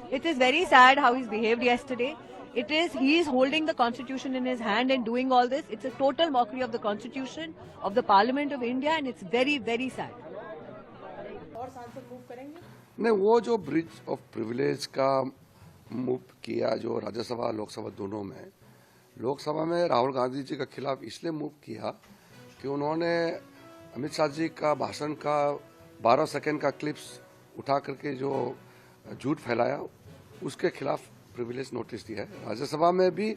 It is very sad how he's behaved yesterday. He is holding the constitution in his hand and doing all this. It's a total mockery of the constitution, of the Parliament of India, and it's very, very sad. और सांसद move करेंगे? नहीं, वो जो bridge of privilege का move किया जो राज्यसभा लोकसभा दोनों में, लोकसभा में राहुल गांधी जी के खिलाफ इसलिए मूव किया कि उन्होंने अमित शाह जी का भाषण का 12 सेकंड का क्लिप्स उठा करके जो झूठ फैलाया, उसके खिलाफ प्रिविलेज नोटिस दिया है। राज्यसभा में भी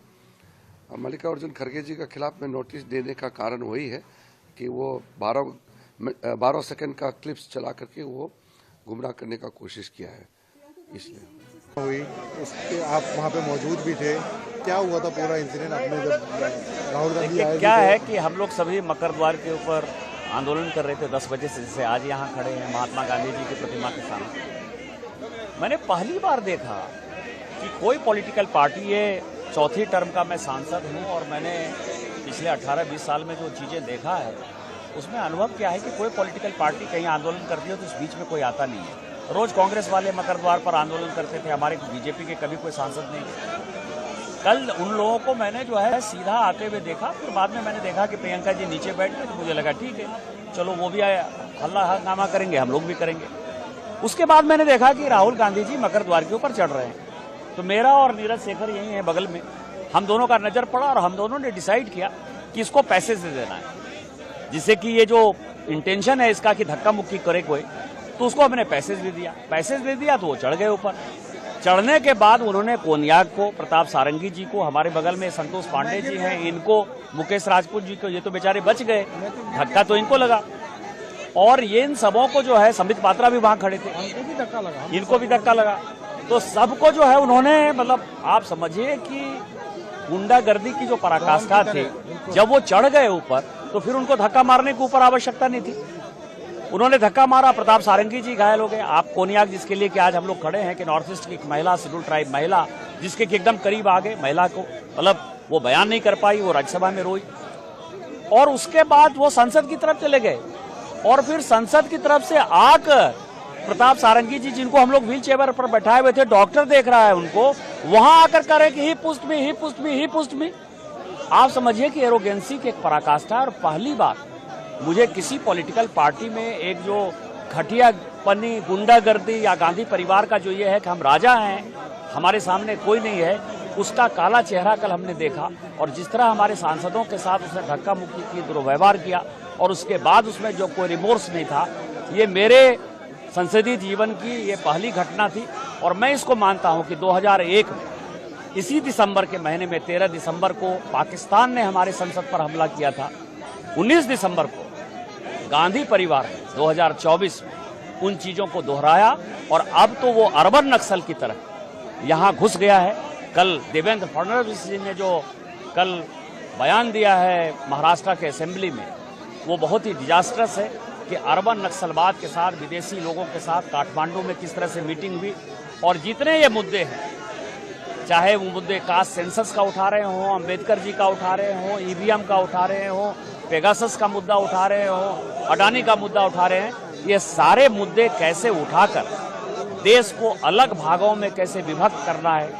मल्लिकार्जुन खड़गे जी के खिलाफ में नोटिस देने का कारण वही है कि वो 12 सेकंड का क्लिप्स चला करके वो गुमराह करने का कोशिश किया है, इसलिए हुई। उसके आप वहाँ पे मौजूद भी थे, क्या हुआ था पूरा इंसिडेंट? आपने जब राहुल गांधी आए, क्या है कि हम लोग सभी मकर द्वार के ऊपर आंदोलन कर रहे थे 10 बजे से, जैसे आज यहाँ खड़े हैं महात्मा गांधी जी की प्रतिमा के सामने। मैंने पहली बार देखा कि कोई पॉलिटिकल पार्टी, ये चौथी टर्म का मैं सांसद हूँ और मैंने पिछले 18-20 साल में जो चीज़ें देखा है उसमें अनुभव क्या है कि कोई पॉलिटिकल पार्टी कहीं आंदोलन करती है तो उस बीच में कोई आता नहीं है। रोज कांग्रेस वाले मकर द्वार पर आंदोलन करते थे, हमारे बीजेपी के कभी कोई सांसद नहीं थे। कल उन लोगों को मैंने जो है सीधा आते हुए देखा, फिर बाद में मैंने देखा कि प्रियंका जी नीचे बैठ गए, तो मुझे लगा ठीक है, चलो वो भी हल्ला हंगामा करेंगे, हम लोग भी करेंगे। उसके बाद मैंने देखा कि राहुल गांधी जी मकर द्वार के ऊपर चढ़ रहे हैं, तो मेरा और नीरज शेखर यही है बगल में, हम दोनों का नजर पड़ा और हम दोनों ने डिसाइड किया कि इसको पैसे दे देना है, जिससे कि ये जो इंटेंशन है इसका कि धक्का मुक्की करे कोई, तो उसको हमने पैसेज दे दिया। पैसेज दे दिया तो वो चढ़ गए ऊपर। चढ़ने के बाद उन्होंने कोनियाक को, प्रताप सारंगी जी को, हमारे बगल में संतोष पांडे जी हैं, इनको, मुकेश राजपूत जी को, ये तो बेचारे बच गए, धक्का तो इनको लगा। और ये इन सबों को जो है, संबित पात्रा भी वहां खड़े थे, इनको भी धक्का लगा। तो सबको जो है उन्होंने, मतलब आप समझिए कि गुंडागर्दी की जो पराकाष्ठा थी, जब वो चढ़ गए ऊपर तो फिर उनको धक्का मारने की ऊपर आवश्यकता नहीं थी। उन्होंने धक्का मारा, प्रताप सारंगी जी घायल हो गए। आप कोनियाक, जिसके लिए कि आज हम लोग खड़े हैं, कि नॉर्थ ईस्ट की एक महिला, शेड्यूल ट्राइब महिला, जिसके एकदम करीब आ गए, महिला को मतलब वो बयान नहीं कर पाई, वो राज्यसभा में रोई। और उसके बाद वो संसद की तरफ चले गए और फिर संसद की तरफ से आकर प्रताप सारंगी जी, जिनको हम लोग व्हील चेयर पर बैठाए हुए थे, डॉक्टर देख रहा है उनको, वहां आकर कह रहे कि ही पुस्ट मी, ही पुस्ट मी, ही पुस्ट मी। आप समझिए कि एरोगेंसी की एक पराकाष्ठा है। और पहली बार मुझे किसी पॉलिटिकल पार्टी में एक जो घटिया पन्नी, गुंडागर्दी या गांधी परिवार का जो ये है कि हम राजा हैं, हमारे सामने कोई नहीं है, उसका काला चेहरा कल हमने देखा। और जिस तरह हमारे सांसदों के साथ उसने धक्का मुक्की की, दुर्व्यवहार किया, और उसके बाद उसमें जो कोई रिमोर्स नहीं था, ये मेरे संसदीय जीवन की ये पहली घटना थी। और मैं इसको मानता हूं कि 2001 में इसी दिसंबर के महीने में 13 दिसंबर को पाकिस्तान ने हमारे संसद पर हमला किया था। 19 दिसंबर को गांधी परिवार ने 2024 में उन चीजों को दोहराया और अब तो वो अर्बन नक्सल की तरह यहां घुस गया है। कल देवेंद्र फडणवीस जी ने जो कल बयान दिया है महाराष्ट्र के असेंबली में, वो बहुत ही डिजास्टरस है कि अर्बन नक्सलवाद के साथ, विदेशी लोगों के साथ काठमांडू में किस तरह से मीटिंग हुई। और जितने ये मुद्दे हैं, चाहे वो मुद्दे कास्ट सेंसस का उठा रहे हों, अंबेडकर जी का उठा रहे हों, ईवीएम का उठा रहे हों, पेगासस का मुद्दा उठा रहे हों, अडानी का मुद्दा उठा रहे हैं, ये सारे मुद्दे कैसे उठाकर देश को अलग भागों में कैसे विभक्त करना है,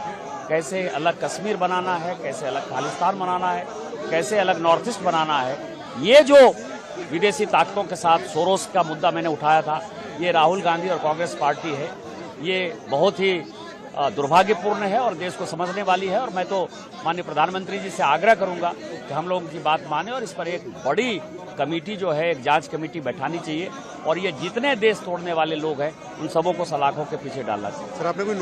कैसे अलग कश्मीर बनाना है, कैसे अलग खालिस्तान बनाना है, कैसे अलग नॉर्थ ईस्ट बनाना है, ये जो विदेशी ताकतों के साथ सोरोस का मुद्दा मैंने उठाया था, ये राहुल गांधी और कांग्रेस पार्टी है, ये बहुत ही दुर्भाग्यपूर्ण है और देश को समझने वाली है। और मैं तो माननीय प्रधानमंत्री जी से आग्रह करूंगा कि हम लोगों की बात माने और इस पर एक बड़ी कमेटी जो है, एक जांच कमेटी बैठानी चाहिए और ये जितने देश तोड़ने वाले लोग हैं उन सबों को सलाखों के पीछे डालना चाहिए। सर, आपने कोई